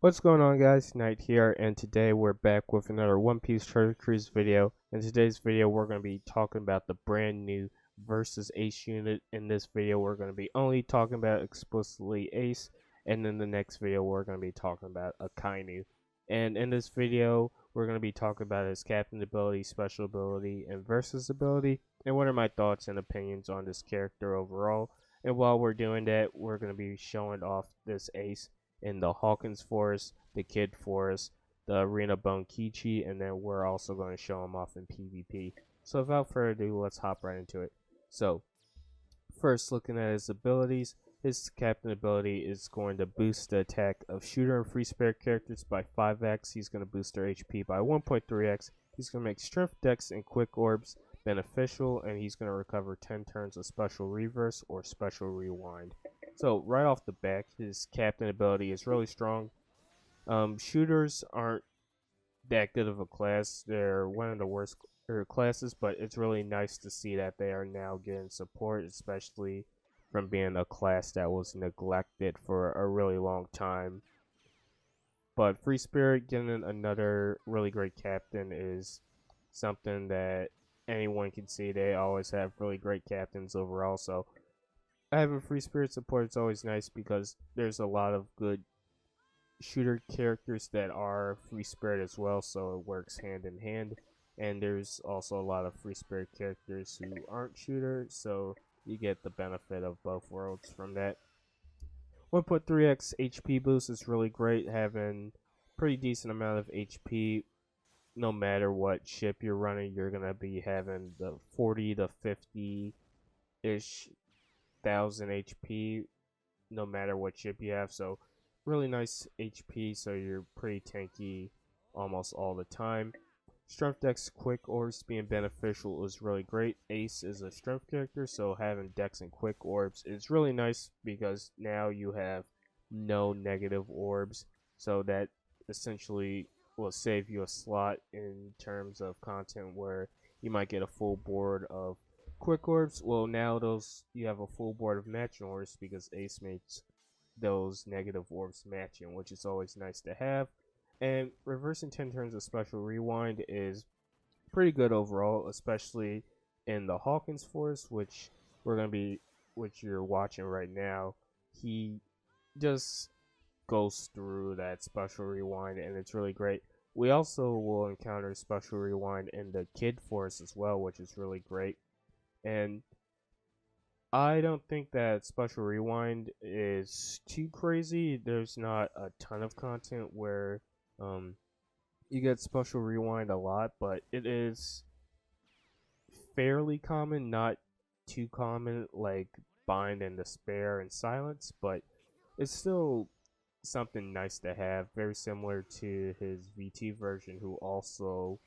What's going on, guys? Knight here, and today we're back with another One Piece Treasure Cruise video. In today's video, we're going to be talking about the brand new Versus Ace unit. In this video, we're going to be only talking about explicitly Ace, and in the next video, we're going to be talking about Akainu. And in this video, we're going to be talking about his captain ability, special ability, and Versus ability, and what are my thoughts and opinions on this character overall. And while we're doing that, we're going to be showing off this Ace in the Hawkins Forest, the Kid Forest, the Arena Bonekichi, and then we're also going to show him off in PvP. So without further ado, let's hop right into it. So, first looking at his abilities, his captain ability is going to boost the attack of shooter and free spirit characters by 5x. He's going to boost their HP by 1.3x. He's going to make strength, dex, and quick orbs beneficial, and he's going to recover 10 turns of special reverse or special rewind. So right off the back, his captain ability is really strong. Shooters aren't that good of a class. They're one of the worst classes, but it's really nice to see that they are now getting support, especially from being a class that was neglected for a really long time. But Free Spirit getting another really great captain is something that anyone can see. They always have really great captains overall, so having Free Spirit support is always nice because there's a lot of good shooter characters that are Free Spirit as well, so it works hand in hand. And there's also a lot of Free Spirit characters who aren't shooters, so you get the benefit of both worlds from that. 1.3x HP boost is really great, having pretty decent amount of HP. No matter what ship you're running, you're gonna be having the 40 to 50 ish thousand HP no matter what ship you have, so really nice HP, so you're pretty tanky almost all the time. Strength, dex, quick orbs being beneficial is really great. Ace is a strength character, so having dex and quick orbs is really nice because now you have no negative orbs, so that essentially will save you a slot in terms of content where you might get a full board of quick orbs. Well, now those you have a full board of matching orbs because Ace makes those negative orbs matching, which is always nice to have. And reversing 10 turns of special rewind is pretty good overall, especially in the Hawkins Forest, which you're watching right now. He just goes through that special rewind, and it's really great. We also will encounter special rewind in the Kid Forest as well, which is really great. And I don't think that special rewind is too crazy. There's not a ton of content where you get special rewind a lot, but it is fairly common, not too common like Bind and Despair and Silence, but it's still something nice to have, very similar to his VT version, who also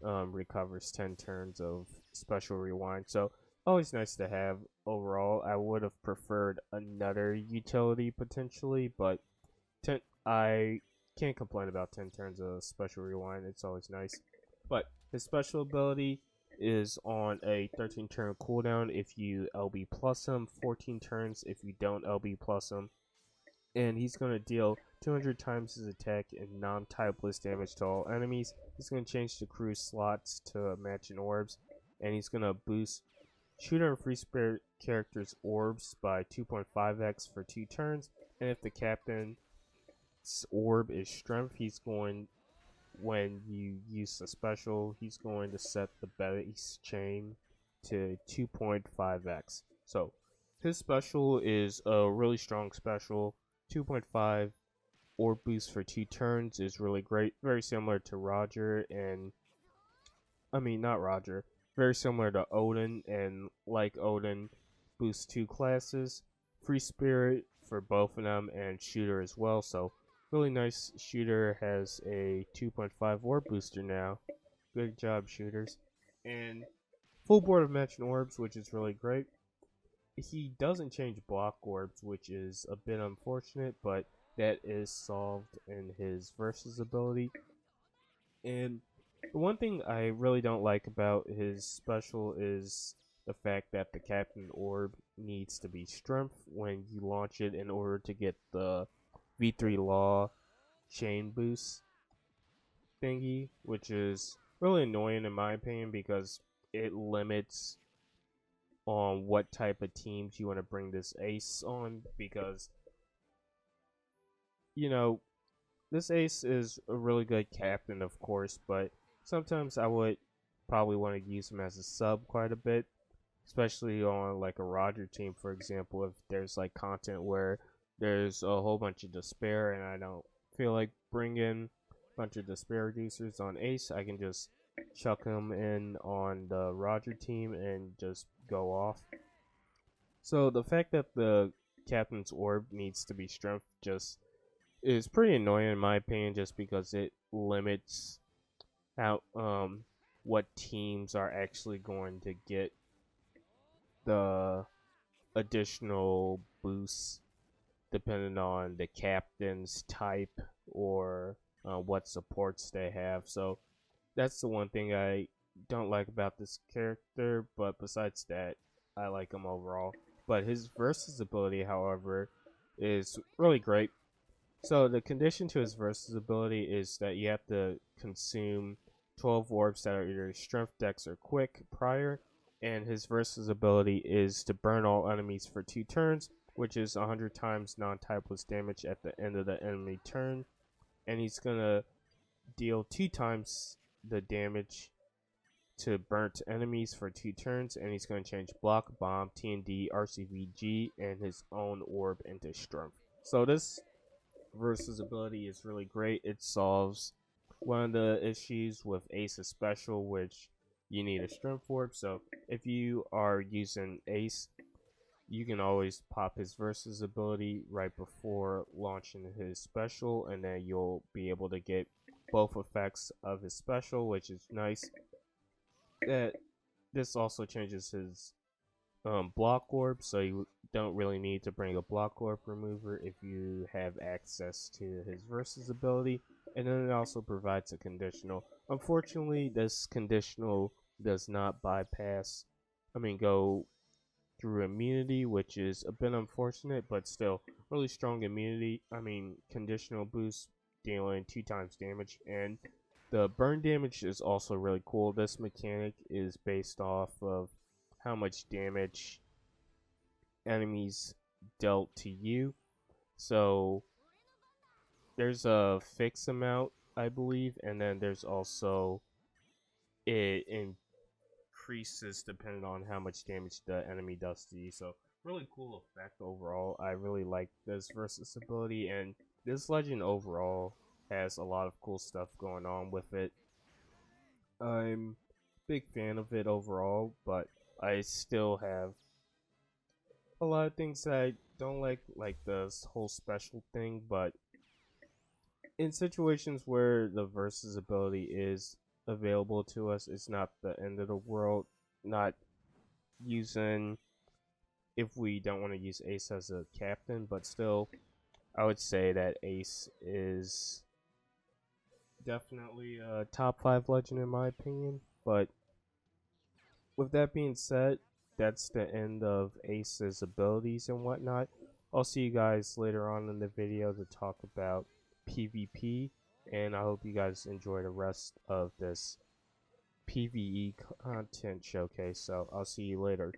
recovers 10 turns of special rewind. So always nice to have overall. I would have preferred another utility potentially, but I can't complain about 10 turns of special rewind. It's always nice. But his special ability is on a 13 turn cooldown if you LB plus him, 14 turns if you don't LB plus him. And he's going to deal 200 times his attack and non-typeless damage to all enemies. He's going to change the crew slots to matching orbs, and he's going to boost shooter and free spirit characters' orbs by 2.5x for 2 turns. And if the captain's orb is strength, he's going, when you use the special, he's going to set the base chain to 2.5x. So his special is a really strong special. 2.5 orb boost for 2 turns is really great. Very similar to Roger and not Roger. Very similar to Odin, and like Odin, boosts 2 classes. Free Spirit for both of them, and Shooter as well. So really nice. Shooter has a 2.5 orb booster now. Good job, shooters. And full board of matching orbs, which is really great. He doesn't change block orbs, which is a bit unfortunate, but that is solved in his Versus ability. And the one thing I really don't like about his special is the fact that the Captain Orb needs to be strength when you launch it in order to get the V3 Law chain boost thingy, which is really annoying in my opinion because it limits on what type of teams you want to bring this ace on, because you know this ace is a really good captain, of course, but sometimes I would probably want to use him as a sub quite a bit, especially on like a Roger team, for example. If there's like content where there's a whole bunch of despair and I don't feel like bringing a bunch of despair reducers on ace, I can just chuck him in on the Roger team and just go off. So the fact that the captain's orb needs to be strength just is pretty annoying in my opinion, just because it limits how what teams are actually going to get the additional boosts depending on the captain's type or what supports they have. So that's the one thing I don't like about this character, but besides that, I like him overall. But his versus ability, however, is really great. So the condition to his versus ability is that you have to consume 12 orbs that are either strength, dex, or quick prior, and his versus ability is to burn all enemies for 2 turns, which is 100 times non-typeless damage at the end of the enemy turn, and he's gonna deal 2 times the damage to burnt enemies for 2 turns, and he's going to change block, bomb, TND, RCVG, and his own orb into strength. So this versus ability is really great. It solves one of the issues with Ace's special, which you need a strength orb. So if you are using Ace, you can always pop his versus ability right before launching his special, and then you'll be able to get both effects of his special, which is nice. That this also changes his block orb, so you don't really need to bring a block orb remover if you have access to his versus ability. And then it also provides a conditional. Unfortunately, this conditional does not go through immunity, which is a bit unfortunate, but still really strong immunity. Conditional boost dealing 2 times damage, and the burn damage is also really cool. This mechanic is based off of how much damage enemies dealt to you. So there's a fixed amount, I believe, and then there's also it increases depending on how much damage the enemy does to you. So really cool effect overall. I really like this versus ability, and this legend overall has a lot of cool stuff going on with it. I'm a big fan of it overall, but I still have a lot of things that I don't like this whole special thing. But in situations where the versus ability is available to us, it's not the end of the world. Not using, if we don't want to use Ace as a captain, but still, I would say that Ace is definitely a top 5 legend in my opinion. But with that being said, that's the end of Ace's abilities and whatnot. I'll see you guys later on in the video to talk about PvP, and I hope you guys enjoy the rest of this PvE content showcase. So I'll see you later.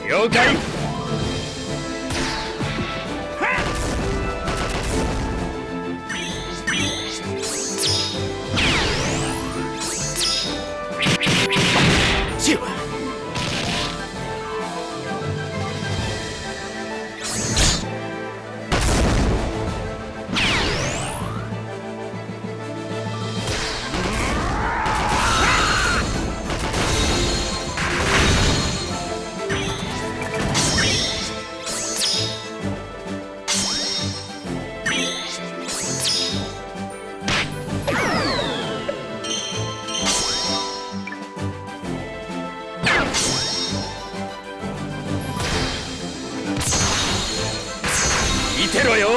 Okay. てろよ。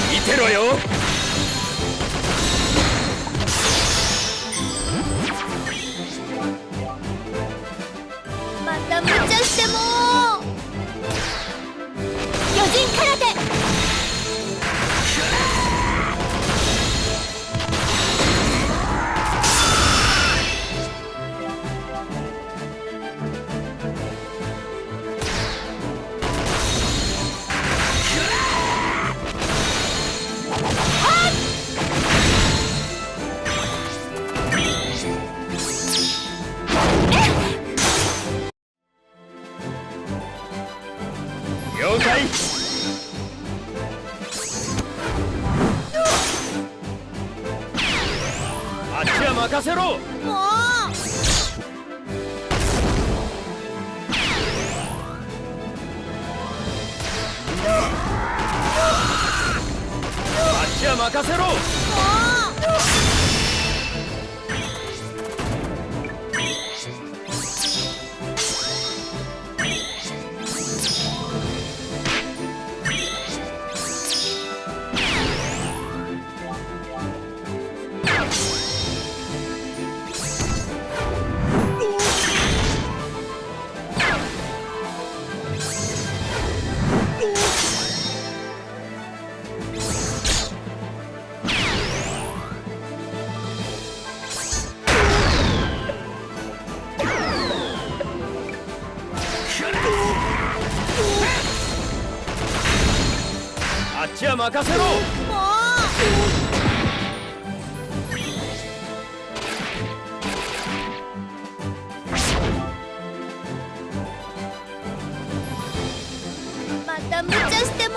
見てろよ。また無茶しても巨人空手。了解。あっちは任せろ。もうあっちは任せろ。あっちは任せろ。また無茶しても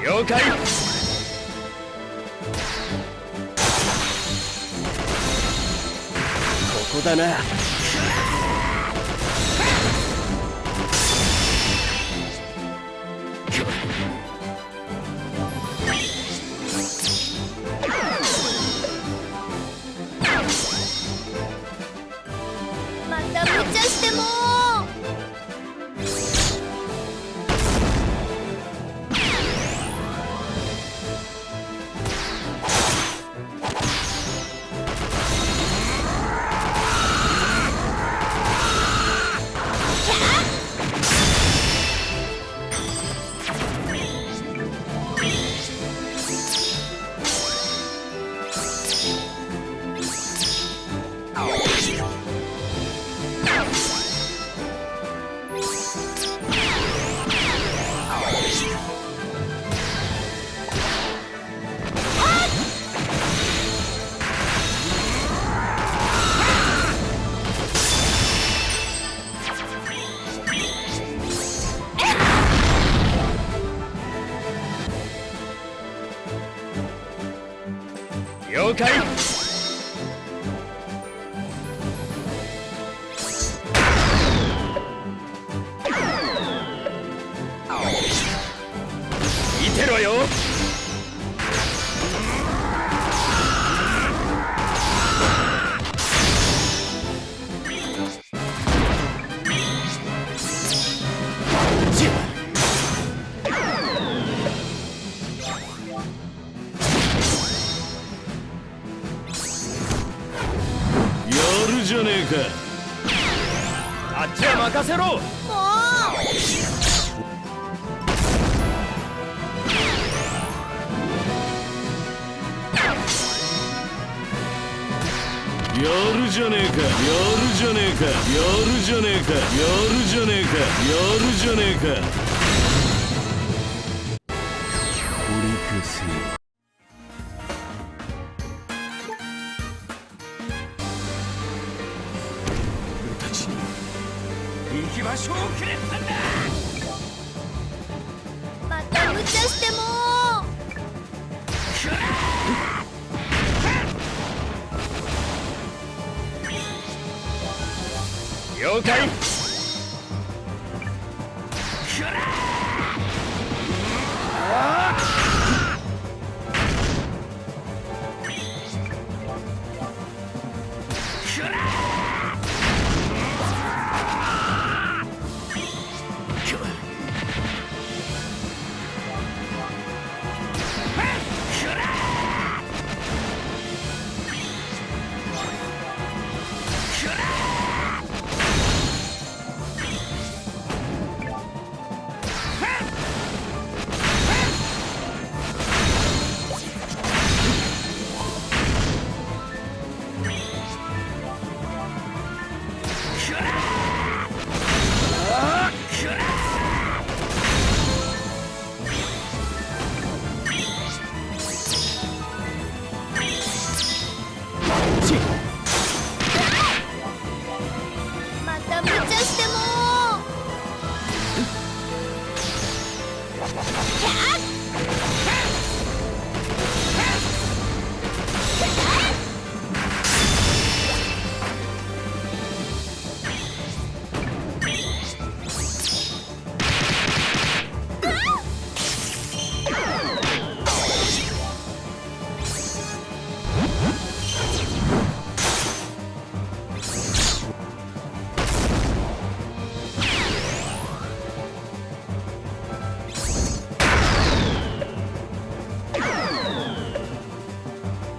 了解。ここだな。また無茶しても解。見てろよ。じゃねえか。あっちは任せろ。もうやるじゃねえか。やるじゃねえか。やるじゃねえか。やるじゃねえか。やるじゃねえか。オリクス。行きましょうクレッタンだ。また無茶しても了解。また無茶しても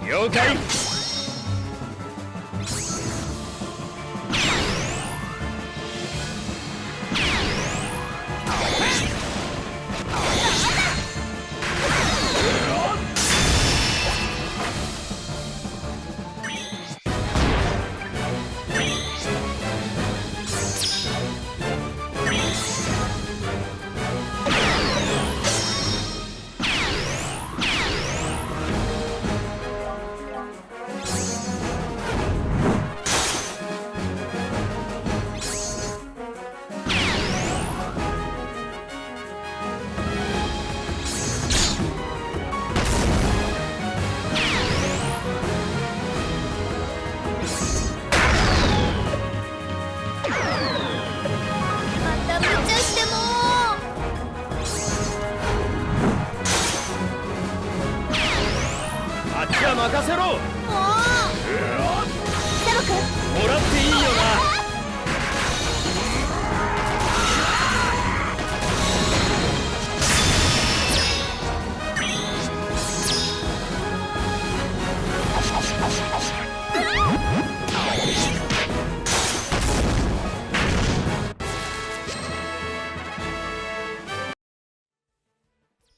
了解。任せろ。もうゼロ君もらっていいよな。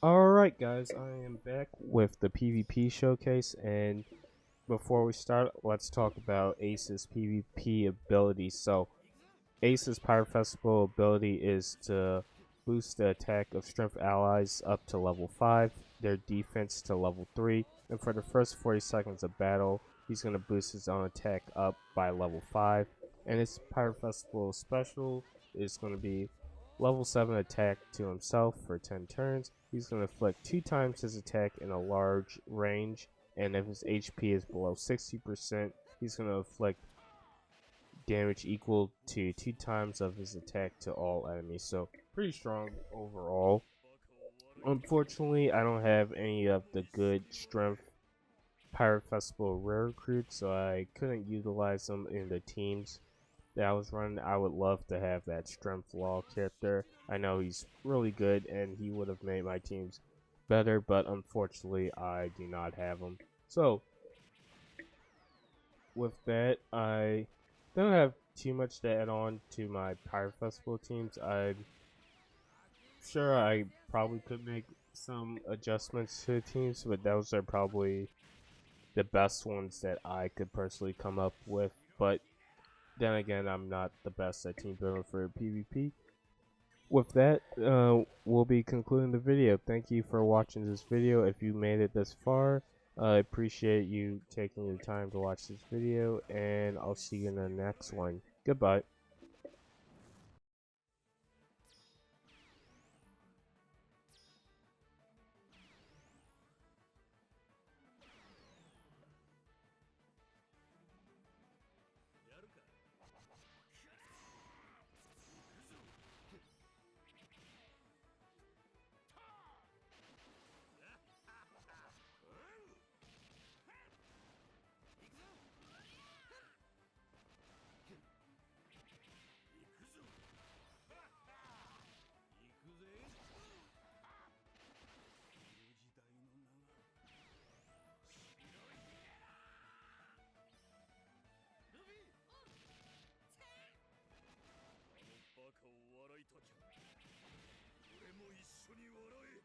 Alright guys, I am back with the PvP showcase, and before we start, let's talk about Ace's PvP abilities. So, Ace's Pyro Festival ability is to boost the attack of strength allies up to level 5, their defense to level 3, and for the first 40 seconds of battle, he's going to boost his own attack up by level 5, and his Pyro Festival special is going to be level 7 attack to himself for 10 turns. He's going to inflict 2 times his attack in a large range, and if his HP is below 60%, he's going to inflict damage equal to 2 times of his attack to all enemies. So pretty strong overall. Unfortunately, I don't have any of the good strength Pirate Festival rare recruits, so I couldn't utilize them in the teams that I was running. I would love to have that strength law character. I know he's really good and he would have made my teams better, but unfortunately I do not have him. So with that, I don't have too much to add on to my Pirate Festival teams. I'm sure I probably could make some adjustments to the teams, but those are probably the best ones that I could personally come up with. But then again, I'm not the best at team building for PvP. With that, we'll be concluding the video. Thank you for watching this video. If you made it this far, I appreciate you taking the time to watch this video, and I'll see you in the next one. Goodbye.バカを笑いたきゃ俺も一緒に笑え